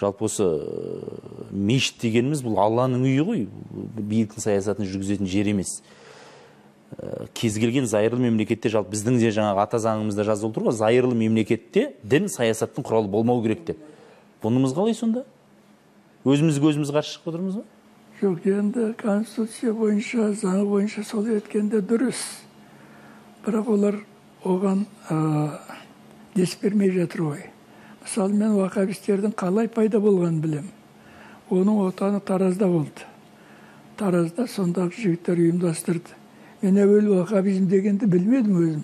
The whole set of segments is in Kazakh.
Жалпы осы мешіт дегеніміз бұл Алланың үйі ғой, биліктің саясатын жүргізетін жер емес. Кез келген зайырлы мемлекетте, жалпы біздің де жаңағы ата заңымызда жазылып тұр ғой, зайырлы мемлекетте дін саясаттың құралы болмау керек деп. Бұнымыз қалай сонда? Өзімізге өзіміз қарсы шығып отырмыз ба? Жоқ, енді конституция бойынша, заңы бойынша сол еткенде дұрыс. Бірақ олар оған дес бермей жатыр ғой. Мысалы, мен вахабистердің қалай пайда болғанын білем. Оның отаны Таразда болды. Таразда сондағы жігіттер ұйымдастырды. Мен әуел вахабизм дегенді білмедім өзім.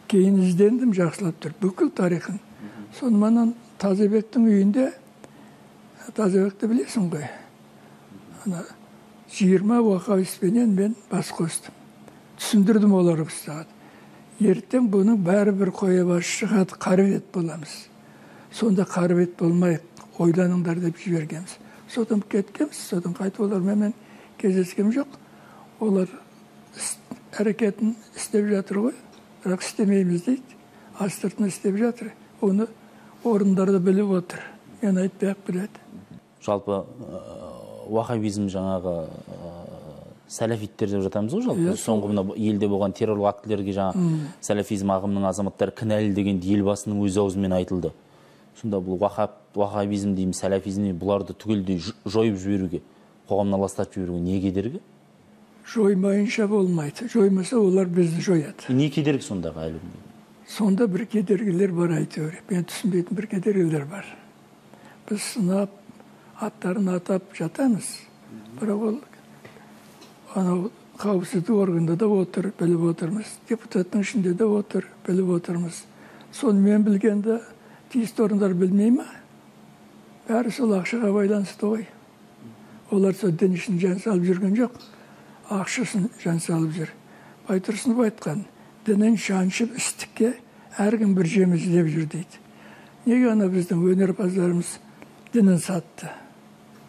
Кейін іздендім, жақсылап тұр. Бүкіл тарихын. Сонымен Тазабектің үйінде, Тазабекті білесің ғой. 20 вахабиспенен мен бас қостым. Түсіндірдім оларға ұстағады. Ертең бұның бәрі бір қоя бас шығады, қарбет боламыз. Сонда қарбет болмай ойланыңдар деп жібергенбіз. Содан кеткенбіз, содан қайтып олармен кездескем жоқ. Олар әрекетін істеп жатыр ғой, бірақ істемейміз дейді. Астыртын істеп жатыр. Оны орындарды біліп отыр. Мен айтпай-ақ біледі. Жалпы вахабизм жаңағы сәләфиттер деп жатамыз ғой, жалпы. Соңғы мына елде болған террорлық актілерге жаңа сәләфизм ағымының азаматтары кінәлі деген елбасының өз аузымен айтылды. Сонда бұл вахабизм дейміз, сәләфизм бұларды түгелдей жойып жіберуге, қоғамнан аластатып жіберуге не кедергі? Жоймайынша болмайды. Жоймаса олар бізді жояды. Не кедергі сондағы әлі? Сонда бір кедергілер бар әйтеуір. Мен түсінбейтін бір кедергілер бар. Біз сынап, аттарын атап жатамыз. Бірақ ол анау қауіпсіздік органда да отыр, біліп отырмыз. Депутаттың ішінде де отыр, біліп отырмыз. Сонымен білгенде тиісті орындар білмей ма? Бәрі сол ақшаға байланысты ғой. Олар сол дін үшін жан салып жүрген жоқ. Ақшасын жан салып жүр. Байтұрсынов айтқан, дінін шаншып істікке әркім бір жем іздеп жүр дейді. Неге ана біздің өнерпаздарымыз дінін сатты?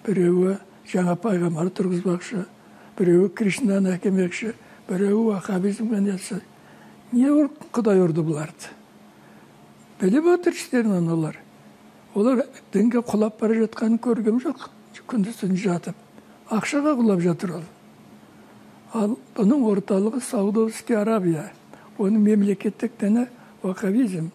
Біреуі жаңа пайғамбар тұрғызбақшы, біреуі Кришнаны әкемекші, біреуі вахабизммен есі. Не Құдай ұрды бұларды? Біліп отыр іштерінен олар. Олар дінге құлап бара жатқанын көргем жоқ. Күндіз-түн жатып. Ақшаға құлап жатыр ол. Ал бұның орталығы Саудовский Арабия. Оның мемлекеттік діні вахабизм.